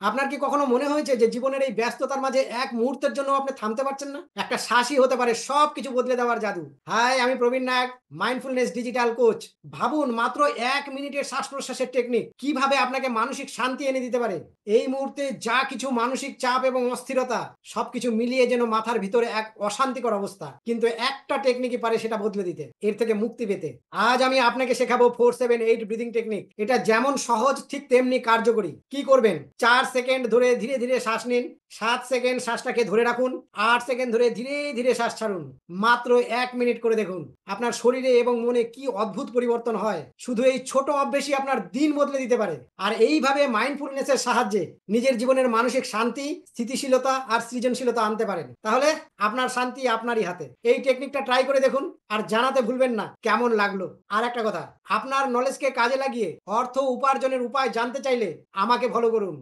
আপনার কি কখনো মনে হয়েছে যে জীবনের এই ব্যস্ততার মাঝে এক মুহূর্তের জন্য আপনি থামতে পারছেন না? একটা শ্বাসই হতে পারে সবকিছু বদলে দেওয়ার জাদু। হাই, আমি প্রবীণ নায়ক, মাইন্ডফুলনেস ডিজিটাল কোচ। ভাবুন মাত্র ১ মিনিটের শ্বাস-প্রশ্বাসের টেকনিক কিভাবে আপনাকে মানসিক শান্তি এনে দিতে পারে। এই মুহূর্তে যা কিছু মানসিক চাপ এবং অস্থিরতা সবকিছু মিলিয়ে যেন মাথার ভিতরে এক অশান্তিকর অবস্থা। কিন্তু একটা টেকনিকই পারে সেটা বদলে দিতে, এর থেকে মুক্তি পেতে। আজ আমি আপনাকে শেখাবো 4-7-8 ব্রিদিং টেকনিক। এটা যেমন সহজ ঠিক তেমনি কার্যকরী। কি করবেন? ৪ সেকেন্ড ধরে ধীরে ধীরে শ্বাস নিন। ৭ সেকেন্ড শ্বাসটাকে ধরে রাখুন। ৮ সেকেন্ড ধরে ধীরে ধীরে শ্বাস ছাড়ুন। মাত্র ১ মিনিট করে দেখুন আপনার শরীরে এবং মনে কি অদ্ভুত পরিবর্তন হয়। শুধু এই ছোট অভ্যেসই আপনার দিন বদলে দিতে পারে। আর এইভাবে মাইন্ডফুলনেসের সাহায্যে নিজের জীবনের মানসিক শান্তি, স্থিতিশীলতা আর সৃজনশীলতা আনতে পারেন। তাহলে আপনার শান্তি আপনারই হাতে। এই টেকনিকটা ট্রাই করে দেখুন আর জানাতে ভুলবেন না কেমন লাগলো। আর একটা কথা, আপনার নলেজকে কাজে লাগিয়ে অর্থ উপার্জনের উপায় জানতে চাইলে আমাকে ফলো করুন।